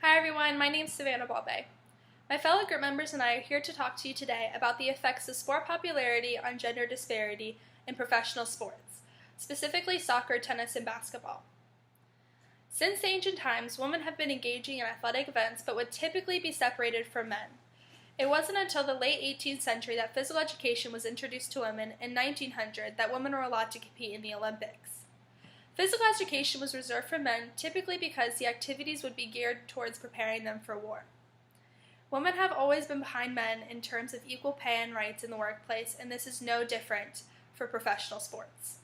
Hi everyone, my name is Savannah Balbe. My fellow group members and I are here to talk to you today about the effects of sport popularity on gender disparity in professional sports, specifically soccer, tennis, and basketball. Since ancient times, women have been engaging in athletic events but would typically be separated from men. It wasn't until the late 18th century that physical education was introduced to women in 1900 that women were allowed to compete in the Olympics. Physical education was reserved for men, typically because the activities would be geared towards preparing them for war. Women have always been behind men in terms of equal pay and rights in the workplace, and this is no different for professional sports.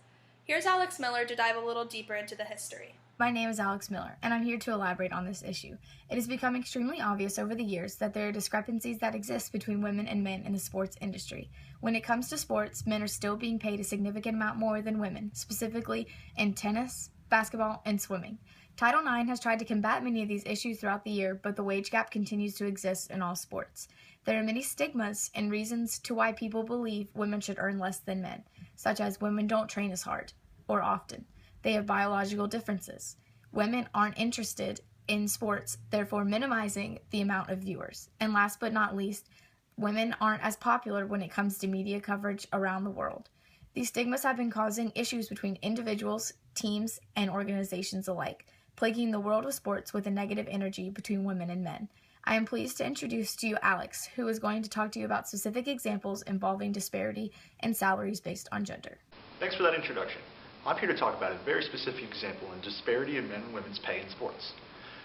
Here's Alex Miller to dive a little deeper into the history. My name is Alex Miller, and I'm here to elaborate on this issue. It has become extremely obvious over the years that there are discrepancies that exist between women and men in the sports industry. When it comes to sports, men are still being paid a significant amount more than women, specifically in tennis, basketball, and swimming. Title IX has tried to combat many of these issues throughout the year, but the wage gap continues to exist in all sports. There are many stigmas and reasons to why people believe women should earn less than men, such as women don't train as hard or often. They have biological differences. Women aren't interested in sports, therefore minimizing the amount of viewers. And last but not least, women aren't as popular when it comes to media coverage around the world. These stigmas have been causing issues between individuals, teams, and organizations alike, plaguing the world of sports with a negative energy between women and men. I am pleased to introduce to you Alex, who is going to talk to you about specific examples involving disparity and salaries based on gender. Thanks for that introduction. I'm here to talk about a very specific example in disparity in men and women's pay in sports.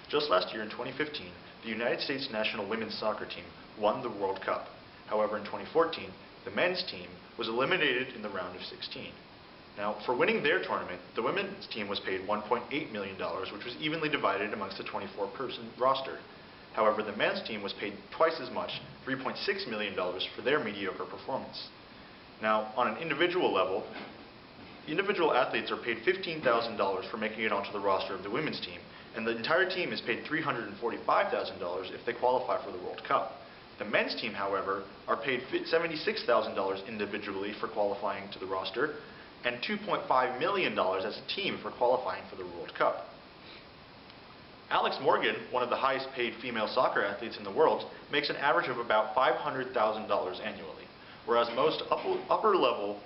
Just last year in 2015, the United States national women's soccer team won the World Cup. However, in 2014, the men's team was eliminated in the round of 16. Now, for winning their tournament, the women's team was paid $1.8 million, which was evenly divided amongst the 24-person roster. However, the men's team was paid twice as much, $3.6 million, for their mediocre performance. Now, on an individual level, individual athletes are paid $15,000 for making it onto the roster of the women's team, and the entire team is paid $345,000 if they qualify for the World Cup. The men's team, however, are paid $76,000 individually for qualifying to the roster, and $2.5 million as a team for qualifying for the World Cup. Alex Morgan, one of the highest paid female soccer athletes in the world, makes an average of about $500,000 annually, whereas most upper-level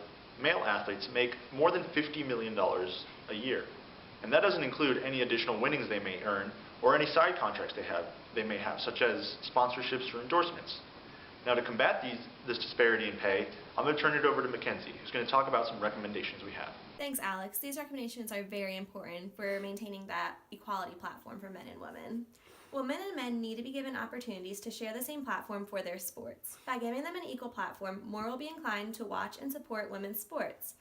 male athletes make more than $50 million a year. And that doesn't include any additional winnings they may earn or any side contracts they may have, such as sponsorships or endorsements. Now, to combat this disparity in pay, I'm going to turn it over to Mackenzie, who's going to talk about some recommendations we have. Thanks, Alex. These recommendations are very important for maintaining that equality platform for men and women. Women and men need to be given opportunities to share the same platform for their sports. By giving them an equal platform, more will be inclined to watch and support women's sports.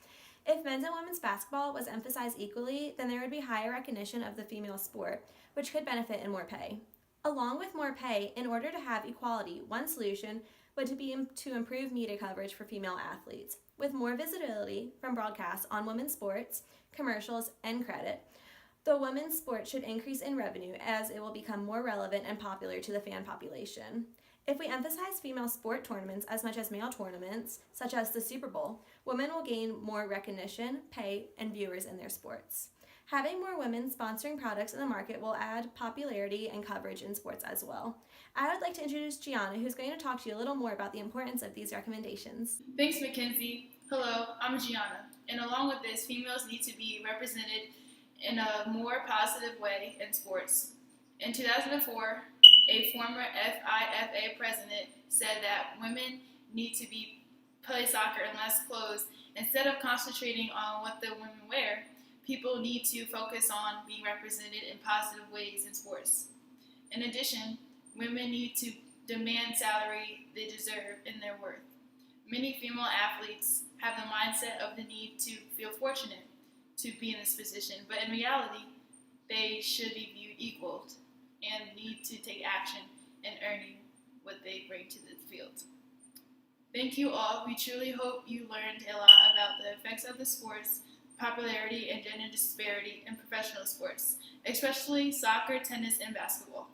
If men's and women's basketball was emphasized equally, then there would be higher recognition of the female sport, which could benefit in more pay. Along with more pay, in order to have equality, one solution would be to improve media coverage for female athletes. With more visibility from broadcasts on women's sports, commercials, and credit, the women's sport should increase in revenue as it will become more relevant and popular to the fan population. If we emphasize female sport tournaments as much as male tournaments, such as the Super Bowl, women will gain more recognition, pay, and viewers in their sports. Having more women sponsoring products in the market will add popularity and coverage in sports as well. I would like to introduce Gianna, who's going to talk to you a little more about the importance of these recommendations. Thanks, Mackenzie. Hello, I'm Gianna, and along with this, females need to be represented in a more positive way in sports. In 2004, a former FIFA president said that women need to play soccer in less clothes. Instead of concentrating on what the women wear, people need to focus on being represented in positive ways in sports. In addition, women need to demand salary they deserve in their worth. Many female athletes have the mindset of the need to feel fortunate to be in this position, but in reality, they should be viewed equal and need to take action in earning what they bring to the field. Thank you all. We truly hope you learned a lot about the effects of the sports, popularity, and gender disparity in professional sports, especially soccer, tennis, and basketball.